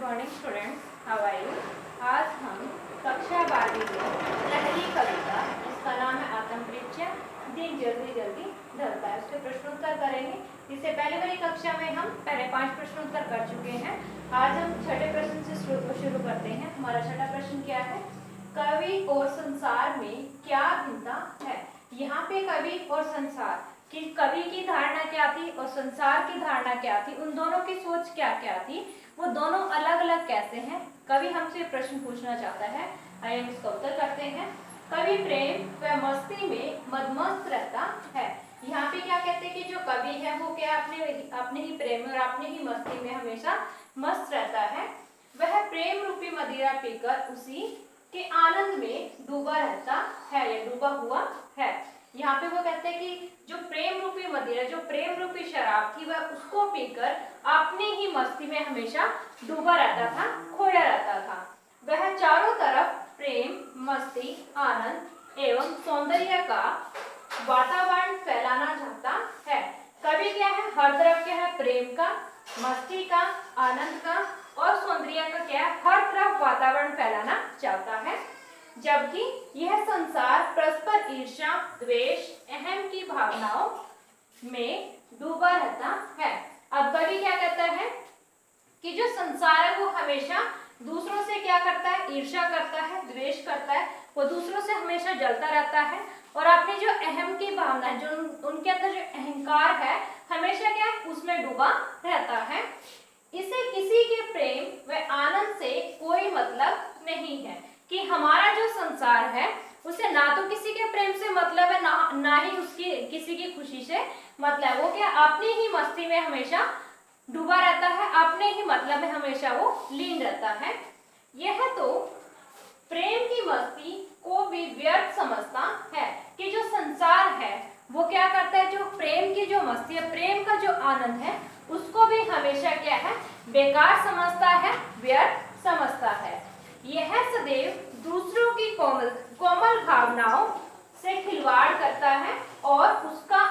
Morning students, how are you. आज हम कक्षा 12वीं की पहली कविता, इसका नाम है आत्म परिचय, दिन जल्दी जल्दी ढलता है, उसके प्रश्नोत्तर करेंगे। इससे पहले वाली कक्षा में हम पहले 5 प्रश्नोत्तर कर चुके हैं। आज हम छठे प्रश्न से शुरू करते हैं। हमारा छठा प्रश्न क्या है? कवि और संसार में क्या भिन्नता है। यहाँ पे कवि और संसार कि कवि की धारणा क्या थी और संसार की धारणा क्या थी, उन दोनों की सोच क्या क्या थी, वो दोनों अलग अलग कैसे हैं। कवि हमसे प्रश्न पूछना चाहता है, आइए हम इसका उत्तर करते हैं। कवि प्रेम व मस्ती में मदमस्त रहता है। यहाँ पे क्या कहते हैं कि जो कवि है वो क्या अपने ही प्रेम और अपने ही मस्ती में हमेशा मस्त रहता है। वह प्रेम रूपी मदिरा पीकर उसी के आनंद में डूबा रहता है या डूबा हुआ है। यहाँ पे वो कहते हैं कि जो प्रेम रूपी मदिरा, जो प्रेम रूपी शराब थी, वह उसको पीकर अपनी ही मस्ती में हमेशा डूबा रहता था, खोया रहता था। वह चारों तरफ प्रेम, मस्ती, आनंद एवं सौंदर्य का वातावरण फैलाना चाहता है। कवि क्या है? हर तरफ क्या है? प्रेम का, मस्ती का, आनंद का और सौंदर्य का क्या है? हर तरफ वातावरण फैलाना चाहता है। जबकि यह संसार परस्पर ईर्ष्या, द्वेष, अहम की भावनाओं में डूबा रहता है। अब कवि क्या कहता है कि जो संसार है वो हमेशा दूसरों से क्या करता है? ईर्ष्या करता है, द्वेष करता है, वो दूसरों से हमेशा जलता रहता है और अपनी जो अहम की भावना है, जो उनके अंदर जो अहंकार है, हमेशा क्या है? उसमें डूबा रहता है। इसे किसी के प्रेम व आनंद से कोई मतलब नहीं है कि हमारा जो संसार है उसे ना तो किसी के प्रेम से मतलब है, ना ही उसकी किसी की खुशी से मतलब है। वो क्या अपनी ही मस्ती में हमेशा डूबा रहता है, अपने ही मतलब में हमेशा वो लीन रहता है। यह तो प्रेम की मस्ती को भी व्यर्थ समझता है कि जो संसार है वो क्या करता है? जो प्रेम की जो मस्ती है, प्रेम का जो आनंद है, उसको भी हमेशा क्या है? बेकार समझता है, व्यर्थ समझता है। यह सदैव दूसरों की कोमल भावनाओं से खिलवाड़ करता है और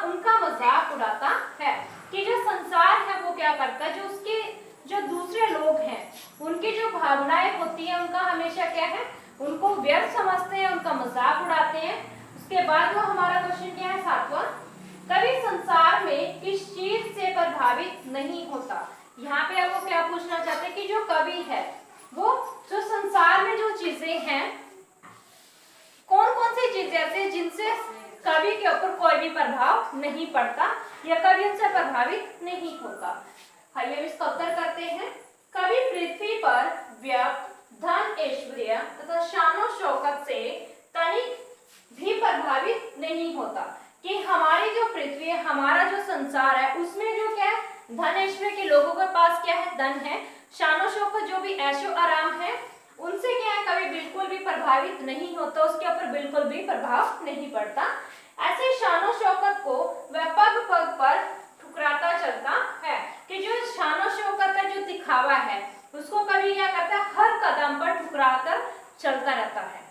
उनका मजाक उड़ाता है। कि जो संसार है वो क्या करता है? जो दूसरे लोग हैं उनकी जो भावनाएं होती है उनका हमेशा क्या है? उनको व्यर्थ समझते हैं, उनका मजाक उड़ाते हैं। उसके बाद वो हमारा क्वेश्चन क्या है? 7वां, कभी संसार में किस चीज से प्रभावित नहीं होता। यहाँ पे आपको क्या पूछना चाहते हैं कि जो कवि है वो जो संसार में जो चीजें हैं, कौन कौन सी चीजें ऐसे जिनसे कवि के ऊपर कोई भी प्रभाव नहीं पड़ता या कवि उनसे प्रभावित नहीं होता। आइए हम इसका उत्तर करते हैं। कवि पृथ्वी पर व्याप्त धन, ऐश्वर्य तथा शानो शौकत से तनिक भी प्रभावित नहीं होता। कि हमारी जो पृथ्वी है, हमारा जो संसार है, उसमें जो क्या है? धन ऐश्वर्य के लोगों के पास क्या है? धन है। शानो शौकत जो भी ऐशो आराम है, उनसे क्या है? कभी बिल्कुल भी प्रभावित नहीं होता, उसके ऊपर बिल्कुल भी प्रभाव नहीं पड़ता। ऐसे शानो शौकत को वह पग पग पर ठुकराता चलता है। कि जो शानो शौकत है, जो दिखावा है, उसको कभी क्या करता है? हर कदम पर ठुकराकर चलता रहता है।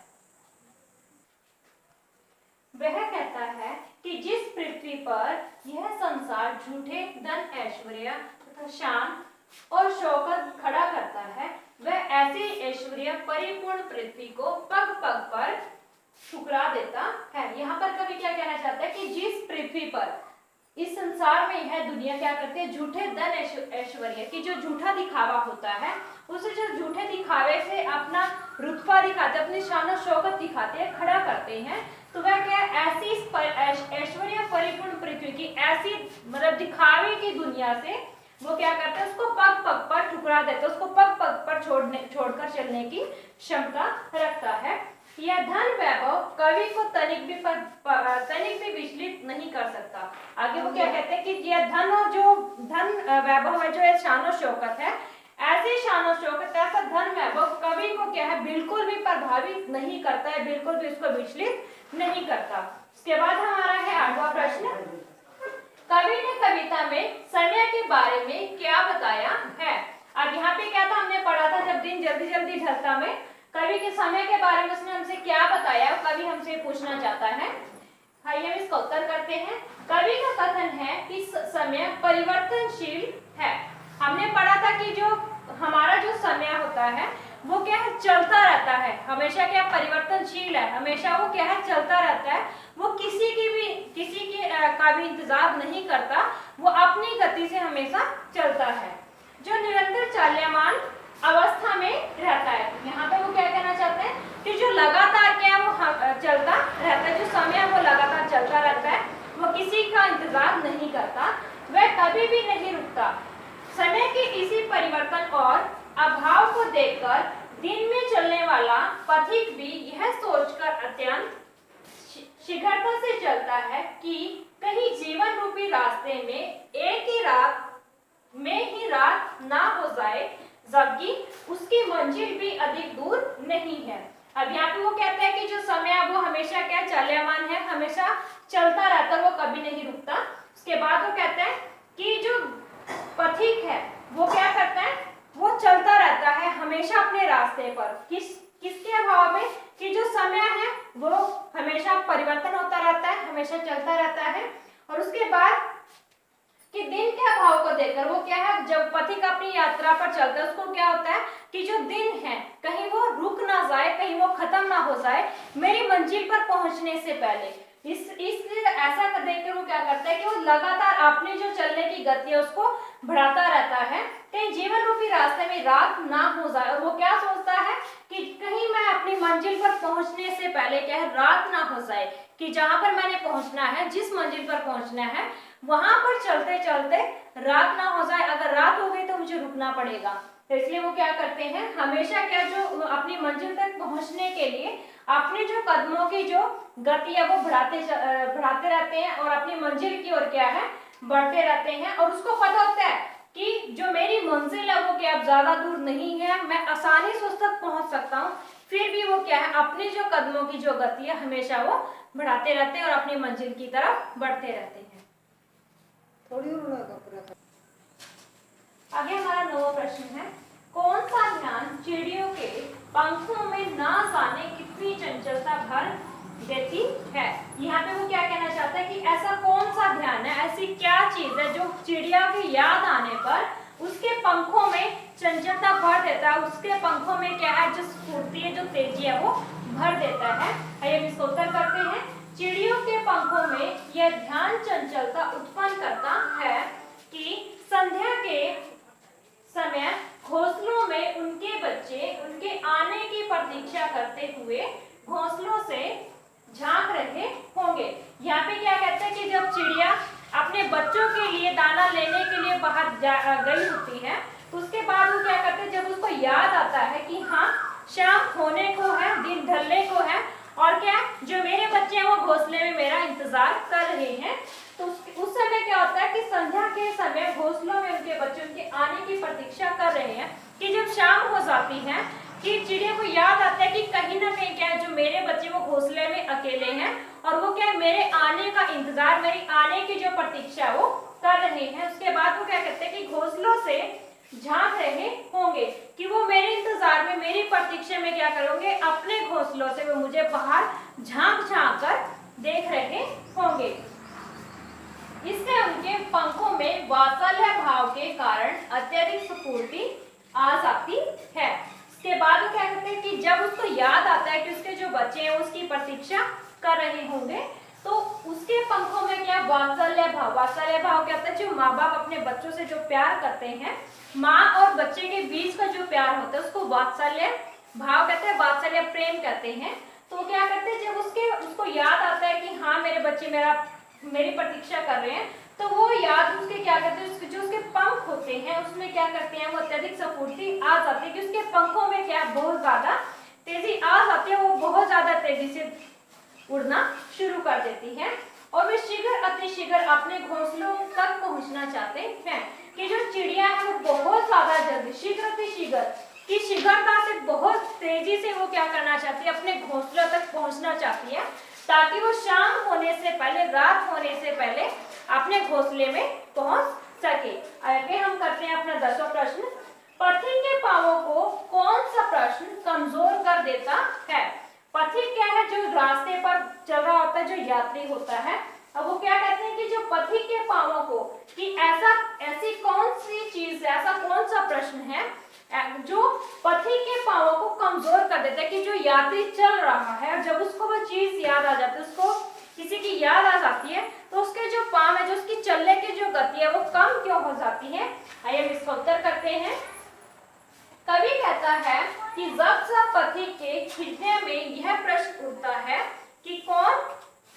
वह कहता है कि जिस पृथ्वी पर यह संसार झूठे धन, ऐश्वर्य तथा शान और शौकत खड़ा करता है, वह ऐसी ऐश्वर्य परिपूर्ण पृथ्वी को पग पग पर ठुकरा देता है। यहाँ पर कवि क्या कहना चाहता है कि जिस पृथ्वी पर, इस संसार में यह दुनिया क्या करती है? झूठे धन, ऐश्वर्य की जो झूठा दिखावा होता है, उसे जो झूठे दिखावे से अपना रुतबा दिखाते, अपनी शान और शौकत दिखाते हैं, खड़ा करते हैं, तो वह क्या ऐसी ऐश्वर्य परिपूर्ण पृथ्वी की ऐसी मतलब दिखावे की दुनिया से वो क्या करता है? उसको पग पग पर ठुकरा देता है, उसको पग पग पर छोड़कर चलने की क्षमता रखता है। यह धन वैभव कवि को तनिक भी विचलित नहीं कर सकता। आगे वो क्या कहते हैं कि यह धन और जो धन वैभव है, जो शान और शौकत है, ऐसे शान और शौकत, ऐसा धन वैभव कवि को क्या है? बिल्कुल भी प्रभावित नहीं करता है, बिल्कुल भी उसको विचलित नहीं करता। उसके बाद हमारा है 8वां प्रश्न। कवि ने कविता में समय के बारे में क्या बताया है। अब यहाँ पे क्या था? हमने पढ़ा था जब दिन जल्दी जल्दी ढलता में कवि के समय के बारे में उसने हमसे क्या बताया, कवि हमसे पूछना चाहता है। आइए हम इसका उत्तर करते हैं। कवि का कथन है कि समय परिवर्तनशील है। हमने पढ़ा था कि जो हमारा जो समय होता है वो क्या है, चलता रहता है, हमेशा क्या परिवर्तनशील है, हमेशा वो क्या है, चलता रहता है। वो किसी का भी इंतजार नहीं करता, वो अपनी गति से हमेशा चलता है। जो निरंतर चाल्यमान अवस्था में रहता है, यहाँ पे वो क्या कहना चाहते हैं कि जो लगातार क्या वो चलता रहता है, जो समय वो लगातार चलता रहता है, वो किसी का इंतजार नहीं करता, वह कभी भी नहीं रुकता। समय के इसी परिवर्तन और अभाव को देखकर दिन में चलने वाला पथिक भी यह सोचकर अत्यंत शीघ्रता से चलता है कि कहीं जीवन रूपी रास्ते में एक ही रात ना हो जाए, जबकि उसकी मंजिल भी अधिक दूर नहीं है। अब यहाँ पे वो कहता है कि जो समय है वो हमेशा क्या चाल्यमान है, हमेशा चलता रहता है, वो कभी नहीं रुकता। उसके बाद वो कहता है कि जो पथिक है वो क्या करता है, वो चलता रहता है हमेशा अपने रास्ते पर। किसके अभाव में, कि जो समय है वो हमेशा परिवर्तन होता रहता है, हमेशा चलता रहता है। और उसके बाद कि दिन के अभाव को देखकर वो क्या है, जब पथिक अपनी यात्रा पर चलता है उसको क्या होता है कि जो दिन है कहीं वो रुक ना जाए, कहीं वो खत्म ना हो जाए मेरी मंजिल पर पहुंचने से पहले। इसलिए ऐसा देखकर वो क्या करता है कि वो लगातार अपने जो चलने की गति है उसको बढ़ाता रहता है, कहीं जीवन रूपी रास्ते में रात ना हो जाए। और वो क्या सोचता है कि कहीं मैं अपनी मंजिल पर पहुंचने से पहले क्या है, रात ना हो जाए, कि जहां पर मैंने पहुंचना है, जिस मंजिल पर पहुंचना है वहां पर चलते चलते रात ना हो जाए। अगर रात हो गई तो मुझे रुकना पड़ेगा। तो इसलिए वो क्या करते हैं, हमेशा क्या जो अपनी मंजिल तक पहुंचने के लिए अपने जो कदमों की जो गति है वो बढ़ाते रहते हैं और अपनी मंजिल की ओर क्या है, बढ़ते रहते हैं। और उसको पता होता है कि जो मेरी मंजिल है वो क्या अब ज्यादा दूर नहीं है, मैं आसानी से उस तक पहुंच सकता हूँ। फिर भी वो क्या है, अपने जो कदमों की जो गति है हमेशा वो बढ़ाते रहते हैं और अपनी मंजिल की तरफ बढ़ते रहते हैं। आगे हमारा 9वां प्रश्न है, कौन सा ध्यान चिड़ियों के पंखों में ना जाने कितनी चंचलता भर देती है। यहाँ पे वो क्या कहना चाहता है कि ऐसा कौन सा ध्यान है, ऐसी क्या चीज है जो चिड़िया की याद आने पर उसके पंखों में चंचलता भर देता है, उसके पंखों में क्या है, जो स्फूर्ति है, जो तेजी है वो भर देता है। आइए इसको उत्तर करते हैं। चिड़ियों के पंखों में यह ध्यान चंचलता उत्पन्न करता है कि संध्या के समय घोंसलों में उनके बच्चे उनके आने की प्रतीक्षा करते हुए घोंसलों से झांक रहे होंगे। यहाँ पे क्या कहते हैं कि जब चिड़िया अपने बच्चों के लिए दाना लेने के लिए बाहर गई होती है, तो उसके बाद वो क्या करते हैं, जब उसको याद आता है कि हाँ शाम होने को है, दिन ढलने को है और क्या जो मेरे बच्चे हैं वो घोंसले में मेरा इंतजार कर रहे हैं, तो उस समय क्या होता है कि संध्या के समय घोंसलों में उनके बच्चे उनके आने की प्रतीक्षा कर रहे हैं कि जब शाम हो जाती है कि चिड़िया को याद आता है कि कहीं ना कहीं क्या है, जो मेरे बच्चे वो घोंसले में अकेले हैं और वो क्या मेरे आने का इंतजार, मेरी आने की जो प्रतीक्षा वो कर रहे हैं। उसके बाद वो क्या कहते हैं कि घोंसलों से झांक रहे होंगे, कि वो मेरे इंतजार में, मेरी प्रतीक्षा में क्या करोगे, अपने घोंसलों से वो मुझे बाहर झांक झांक कर देख रहे होंगे। इससे उनके पंखों में वात्सल्य भाव के कारण अत्यधिक स्फूर्ति आ जाती है। इसके बाद वो क्या कहते हैं कि जब उसको याद आता है कि उसके जो बच्चे हैं उसकी प्रतीक्षा कर रहे होंगे, तो उसके पंखों में क्या वात्सल्य भाव, वात्सल्य भाव क्या होता है, जो माँ बाप अपने बच्चों से जो प्यार करते हैं, माँ और बच्चे के बीच का जो प्यार होता है उसको वात्सल्य भाव कहते हैं, वात्सल्य प्रेम कहते हैं। तो क्या करते हैं, जब उसको याद आता है कि हाँ मेरे बच्चे मेरी प्रतीक्षा कर रहे हैं, तो वो याद उसके क्या करते हैं, जो उसके पंख होते हैं उसमें क्या करते हैं, वो अत्यधिक स्फूर्ति आ जाती है कि उसके पंखों में क्या बहुत ज्यादा तेजी आ जाती है, वो बहुत ज्यादा तेजी से उड़ना शुरू कर देती है और वे शीघ्र अतिशीघ्र अपने घोंसलों तक पहुंचना चाहते हैं। कि जो चिड़िया है वो बहुत ज्यादा जल्दी, शीघ्र अतिशीघ्र की शीघ्रता से बहुत तेजी से वो क्या करना चाहती है, अपने घोंसलों तक पहुंचना चाहती है, ताकि वो शाम होने से पहले, रात होने से पहले अपने घोंसले में पहुंच सके। आगे हम करते हैं अपना 10वां प्रश्न। पथिक के पांवों को कौन सा प्रश्न कमजोर कर देता है। पथिक क्या है, जो रास्ते पर चल रहा होता है, जो यात्री होता है। अब वो क्या कहते हैं कि जो पथिक के पांवों को, कि ऐसी कौन सी चीज है, ऐसा कौन सा प्रश्न है जो पथिक के पांवों को कमजोर कर देता है कि जो यात्री चल रहा है और जब उसको वो चीज याद आ जाती है, उसको किसी की याद आ जाती है, तो उसके जो पांव है, जो उसकी चलने की जो गति है वो कम क्यों हो जाती है। आइए हम इसका उत्तर करते हैं। कवि कहता है कि जब सब पथिक के हृदय में यह प्रश्न उठता है कि कौन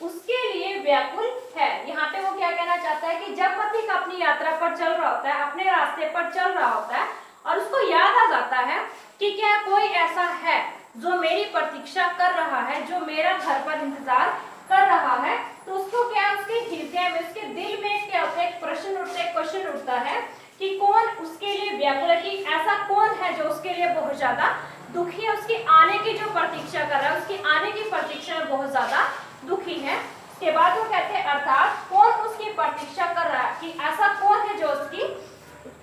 उसके लिए व्याकुल है। यहाँ पे वो क्या कहना चाहता है कि जब पथिक अपनी यात्रा पर चल रहा होता है, अपने रास्ते पर चल रहा होता है और उसको याद आ जाता है कि क्या कोई ऐसा है जो मेरी प्रतीक्षा कर रहा है, जो मेरा घर पर इंतजार कर रहा है, तो उसको क्या, उसके हृदय में, उसके दिल में क्या होता है, एक प्रश्न उठता है, क्वेश्चन उठता है कि कौन उसके लिए व्याकुल है, कि ऐसा कौन है जो उसके लिए बहुत ज्यादा दुखी है, उसकी आने की जो प्रतीक्षा कर रहा है, उसकी आने की प्रतीक्षा में बहुत ज्यादा दुखी है। उसके बाद वो कहते हैं अर्थात कौन उसकी प्रतीक्षा कर रहा है, कि ऐसा कौन है जो उसकी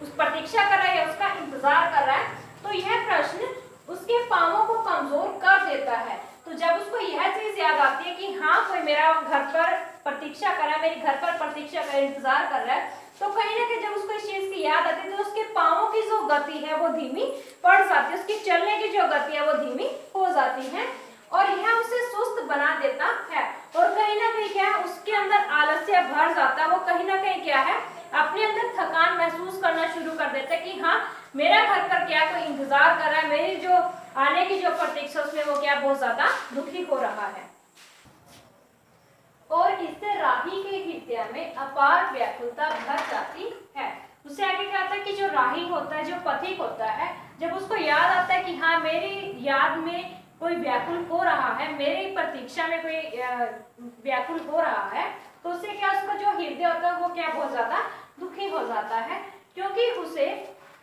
उस प्रतीक्षा कर रहा है या उसका इंतजार कर रहा है। तो यह प्रश्न उसके पांवों को कमजोर कर देता है। तो जब उसको यह चीज याद आती है कि हाँ कोई मेरा घर पर प्रतीक्षा कर रहा है, मेरे घर पर प्रतीक्षा कर, इंतजार कर रहा है, तो कहीं ना कहीं जब उसको इस चीज की याद आती है तो उसके पांवों की जो गति है वो धीमी पड़ जाती है, उसकी चलने की जो गति है वो धीमी हो जाती है और यह उसे सुस्त बना देता है। और कहीं ना कहीं क्या है, उसके अंदर आलस्य भर जाता है, वो कहीं ना कहीं क्या है, अपने अंदर थकान महसूस करना शुरू कर देता है कि हाँ मेरा घर पर क्या कोई इंतजार कर रहा है, मेरी जो आने की जो प्रतीक्षा उसमें वो क्या बहुत ज्यादा दुखी हो रहा है। और इससे राही के हृदय में अपार व्याकुलता भर जाती है। उससे आगे क्या आता है कि जो राही होता है, जो पथिक होता है, जब उसको याद आता है कि हाँ मेरी याद में कोई व्याकुल हो रहा है, मेरी प्रतीक्षा में कोई व्याकुल हो रहा है, तो उससे क्या, उसका जो हृदय होता है वो क्या बहुत ज्यादा दुखी हो जाता है, क्योंकि उसे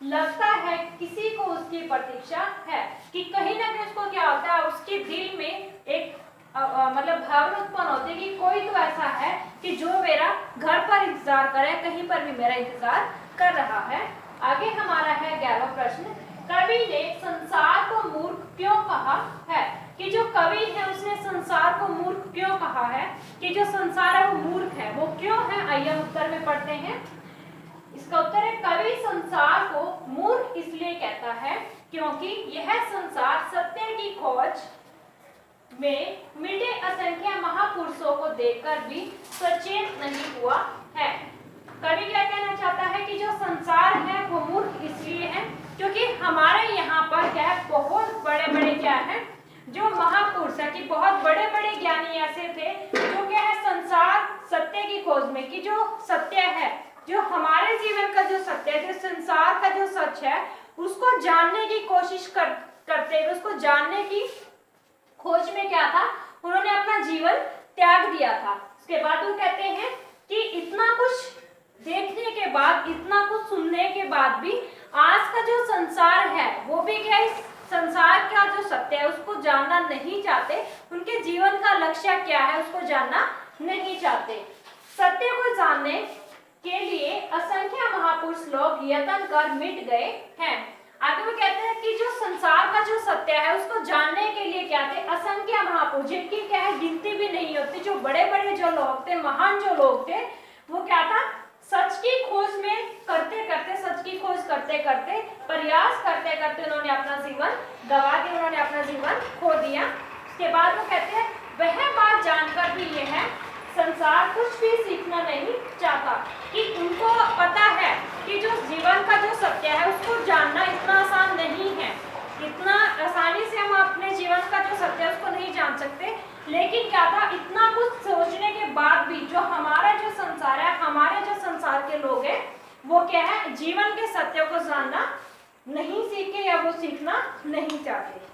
लगता है किसी को उसकी प्रतीक्षा है, कि कहीं ना कहीं उसको क्या होता है, उसके दिल में एक मतलब भावना उत्पन्न होती है कि कोई तो ऐसा है कि जो मेरा घर पर इंतजार कर रहा है, कहीं पर भी मेरा इंतजार कर रहा है। आगे हमारा है 11वां प्रश्न। कवि ने संसार को मूर्ख क्यों कहा है, कि जो कवि है उसने संसार को मूर्ख क्यों कहा है, कि जो संसार है वो मूर्ख है, वो क्यों है। आइए हम उत्तर में पढ़ते हैं। इसका उत्तर है कवि संसार को मूर्ख इसलिए कहता है क्योंकि यह संसार सत्य की खोज में मिटे असंख्य महापुरुषों को देखकर भी सचेत नहीं हुआ है। कवि क्या कहना चाहता है कि जो संसार है वो मूर्ख इसलिए है क्योंकि हमारे यहाँ पर क्या है, बहुत बड़े बड़े क्या है जो महापुरुष है, कि बहुत बड़े बड़े ज्ञानी ऐसे थे जो क्या है संसार सत्य की खोज में, कि जो सत्य है, जो हमारे जीवन का जो सत्य है, जो संसार का जो सच है, उसको जानने की कोशिश करते हुए, उसको जानने की खोज में क्या था, उन्होंने अपना जीवन त्याग दिया था। उसके बाद वो कहते हैं कि इतना कुछ देखने के बाद, इतना कुछ सुनने के बाद भी आज का जो संसार है वो भी क्या, इस संसार का जो सत्य है उसको जानना नहीं चाहते, उनके जीवन का लक्ष्य क्या है उसको जानना नहीं चाहते। सत्य को जानने के लिए असंख्य महापुरुष लोग यत्न कर मिट गए हैं। आगे वो कहते हैं कि जो संसार का जो सत्य है उसको जानने के लिए क्या थे, असंख्य महापुरुष, जिनकी क्या है गिनती भी नहीं होती, जो बड़े बड़े जो लोग थे, महान जो लोग थे, वो क्या था, सच की खोज में करते करते, सच की खोज करते करते, प्रयास करते करते उन्होंने अपना जीवन गवा दिया, उन्होंने अपना जीवन खो दिया। उसके बाद वो कहते हैं वह बात जानकर भी यह है संसार कुछ भी सीखना नहीं चाहता, कि उनको पता है कि जो जीवन का जो सत्य है उसको जानना इतना आसान नहीं है, इतना आसानी से हम अपने जीवन का जो सत्य है उसको नहीं जान सकते। लेकिन क्या था, इतना कुछ सोचने के बाद भी जो हमारा जो संसार है, हमारे जो संसार के लोग हैं, वो क्या है, जीवन के सत्य को जानना नहीं सीखे या वो सीखना नहीं चाहते।